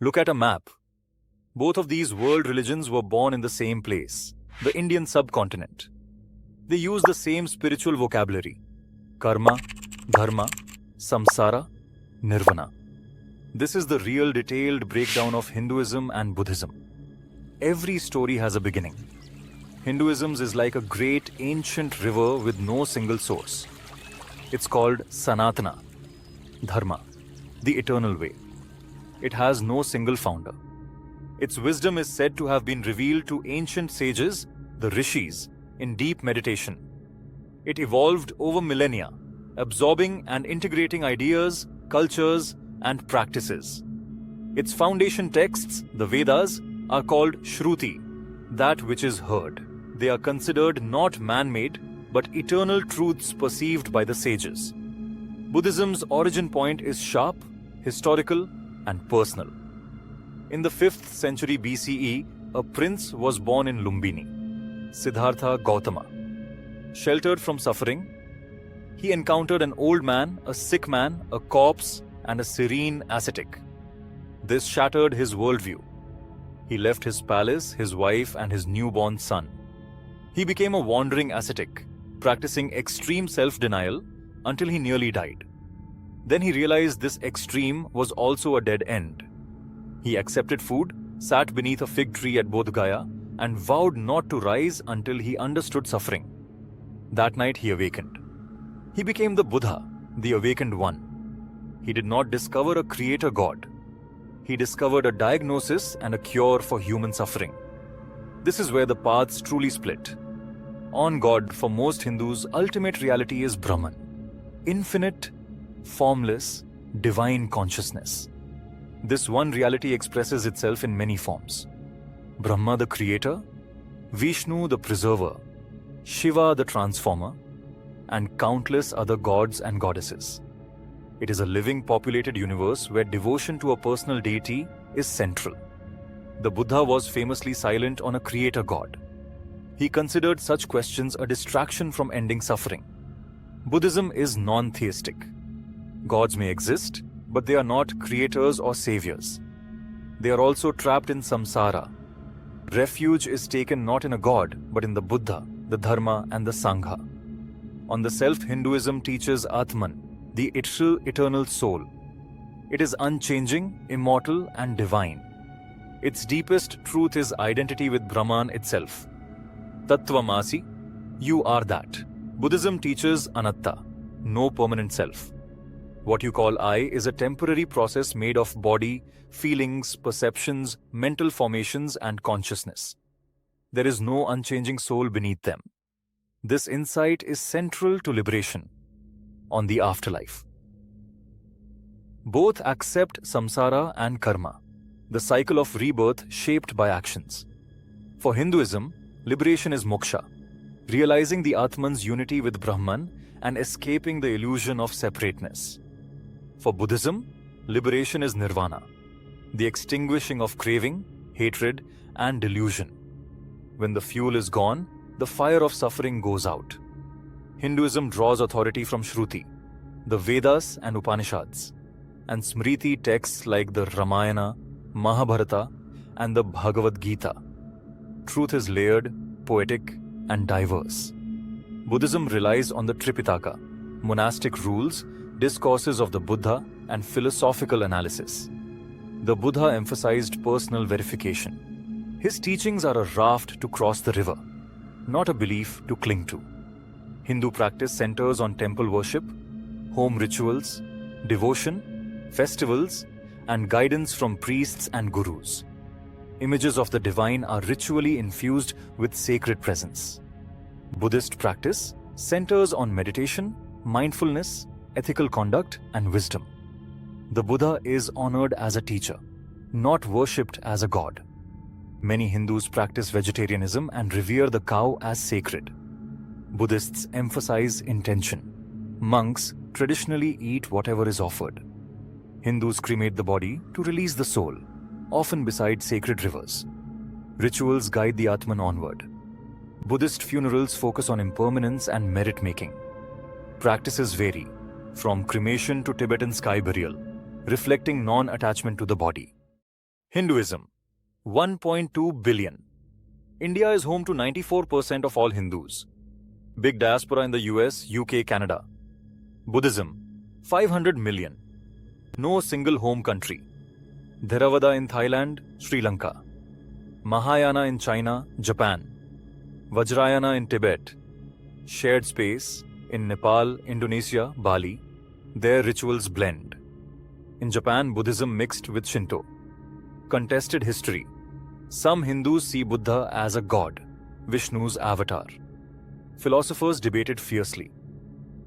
Look at a map. Both of these world religions were born in the same place, the Indian subcontinent. They use the same spiritual vocabulary: karma, dharma, samsara, nirvana. This is the real detailed breakdown of Hinduism and Buddhism. Every story has a beginning. Hinduism is like a great ancient river with no single source. It's called Sanatana Dharma, the eternal way. It has no single founder. Its wisdom is said to have been revealed to ancient sages, the rishis, in deep meditation. It evolved over millennia, absorbing and integrating ideas, cultures, and practices. Its foundation texts, the Vedas, are called Shruti, that which is heard. They are considered not man-made, but eternal truths perceived by the sages. Buddhism's origin point is sharp, historical, and personal. In the 5th century BCE, a prince was born in Lumbini, Siddhartha Gautama. Sheltered from suffering, he encountered an old man, a sick man, a corpse, and a serene ascetic. This shattered his worldview. He left his palace, his wife, and his newborn son. He became a wandering ascetic, practicing extreme self-denial until he nearly died. Then he realized this extreme was also a dead end. He accepted food, sat beneath a fig tree at Bodh Gaya, and vowed not to rise until he understood suffering. That night he awakened. He became the Buddha, the awakened one. He did not discover a creator God. He discovered a diagnosis and a cure for human suffering. This is where the paths truly split. On God, for most Hindus, ultimate reality is Brahman, infinite, formless, divine consciousness. This one reality expresses itself in many forms. Brahma the creator, Vishnu the preserver, Shiva the transformer, and countless other gods and goddesses. It is a living populated universe where devotion to a personal deity is central. The Buddha was famously silent on a creator god. He considered such questions a distraction from ending suffering. Buddhism is non-theistic. Gods may exist, but they are not creators or saviors. They are also trapped in samsara. Refuge is taken not in a god, but in the Buddha, the Dharma, and the Sangha. On the self, Hinduism teaches Atman, the eternal soul. It is unchanging, immortal, and divine. Its deepest truth is identity with Brahman itself. Tattvamasi, you are that. Buddhism teaches Anatta, no permanent self. What you call I is a temporary process made of body, feelings, perceptions, mental formations, and consciousness. There is no unchanging soul beneath them. This insight is central to liberation on the afterlife. Both accept samsara and karma, the cycle of rebirth shaped by actions. For Hinduism, liberation is moksha, realizing the Atman's unity with Brahman and escaping the illusion of separateness. For Buddhism, liberation is nirvana, the extinguishing of craving, hatred, and delusion. When the fuel is gone, the fire of suffering goes out. Hinduism draws authority from Shruti, the Vedas and Upanishads, and Smriti texts like the Ramayana, Mahabharata, and the Bhagavad Gita. Truth is layered, poetic, and diverse. Buddhism relies on the Tripitaka, monastic rules, discourses of the Buddha, and philosophical analysis. The Buddha emphasized personal verification. His teachings are a raft to cross the river, not a belief to cling to. Hindu practice centers on temple worship, home rituals, devotion, festivals, and guidance from priests and gurus. Images of the divine are ritually infused with sacred presence. Buddhist practice centers on meditation, mindfulness, ethical conduct, and wisdom. The Buddha is honored as a teacher, not worshipped as a god. Many Hindus practice vegetarianism and revere the cow as sacred. Buddhists emphasize intention. Monks traditionally eat whatever is offered. Hindus cremate the body to release the soul, often beside sacred rivers. Rituals guide the Atman onward. Buddhist funerals focus on impermanence and merit-making. Practices vary, from cremation to Tibetan sky burial, reflecting non-attachment to the body. Hinduism, 1.2 billion. India is home to 94% of all Hindus. Big diaspora in the US, UK, Canada. Buddhism, 500 million. No single home country. Theravada in Thailand, Sri Lanka. Mahayana in China, Japan. Vajrayana in Tibet. Shared space in Nepal, Indonesia, Bali. Their rituals blend. In Japan, Buddhism mixed with Shinto. Contested history. Some Hindus see Buddha as a god, Vishnu's avatar. Philosophers debated fiercely.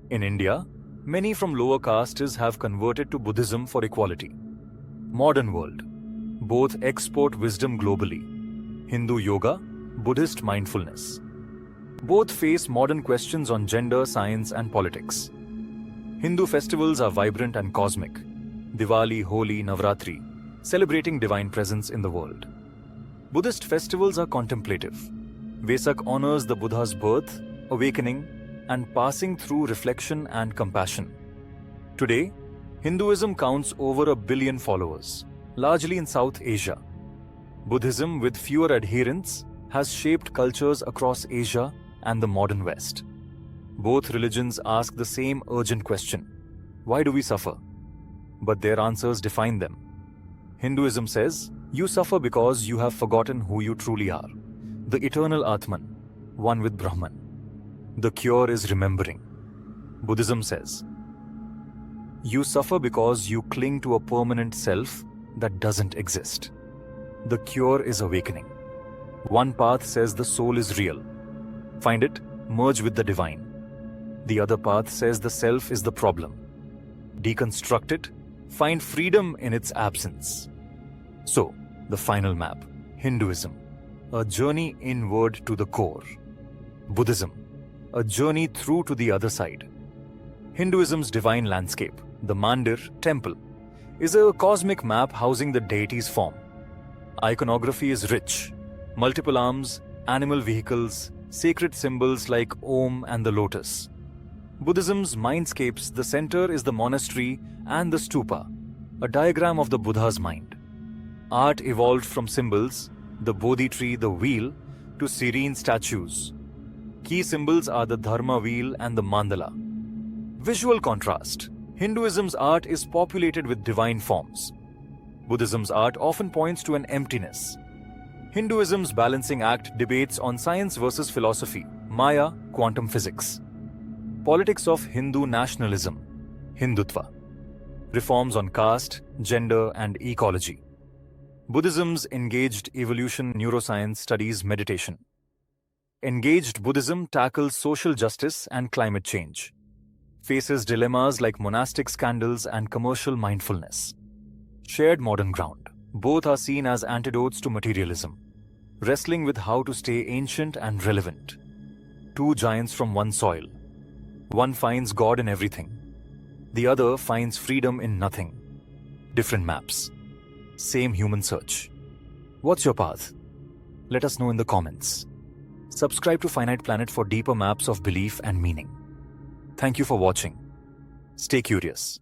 In India, many from lower castes have converted to Buddhism for equality. Modern world. Both export wisdom globally. Hindu yoga, Buddhist mindfulness. Both face modern questions on gender, science, and politics. Hindu festivals are vibrant and cosmic. Diwali, Holi, Navratri, celebrating divine presence in the world. Buddhist festivals are contemplative. Vesak honors the Buddha's birth, awakening, and passing through reflection and compassion. Today, Hinduism counts over 1 billion followers, largely in South Asia. Buddhism, with fewer adherents, has shaped cultures across Asia and the modern West. Both religions ask the same urgent question: why do we suffer? But their answers define them. Hinduism says, you suffer because you have forgotten who you truly are, the eternal Atman, one with Brahman. The cure is remembering. Buddhism says, you suffer because you cling to a permanent self that doesn't exist. The cure is awakening. One path says the soul is real. Find it, merge with the divine. The other path says the self is the problem. Deconstruct it, find freedom in its absence. So, the final map, Hinduism, a journey inward to the core. Buddhism, a journey through to the other side. Hinduism's divine landscape, the mandir, temple, is a cosmic map housing the deity's form. Iconography is rich. Multiple arms, animal vehicles, sacred symbols like Om and the lotus. Buddhism's mindscapes, the center is the monastery and the stupa, a diagram of the Buddha's mind. Art evolved from symbols, the Bodhi tree, the wheel, to serene statues. Key symbols are the Dharma wheel and the mandala. Visual contrast. Hinduism's art is populated with divine forms. Buddhism's art often points to an emptiness. Hinduism's balancing act debates on science versus philosophy, Maya, quantum physics. Politics of Hindu nationalism, Hindutva. Reforms on caste, gender, and ecology. Buddhism's engaged evolution neuroscience studies meditation. Engaged Buddhism tackles social justice and climate change. Faces dilemmas like monastic scandals and commercial mindfulness. Shared modern ground. Both are seen as antidotes to materialism, wrestling with how to stay ancient and relevant. Two giants from one soil. One finds God in everything. The other finds freedom in nothing. Different maps. Same human search. What's your path? Let us know in the comments. Subscribe to Finite Planet for deeper maps of belief and meaning. Thank you for watching. Stay curious.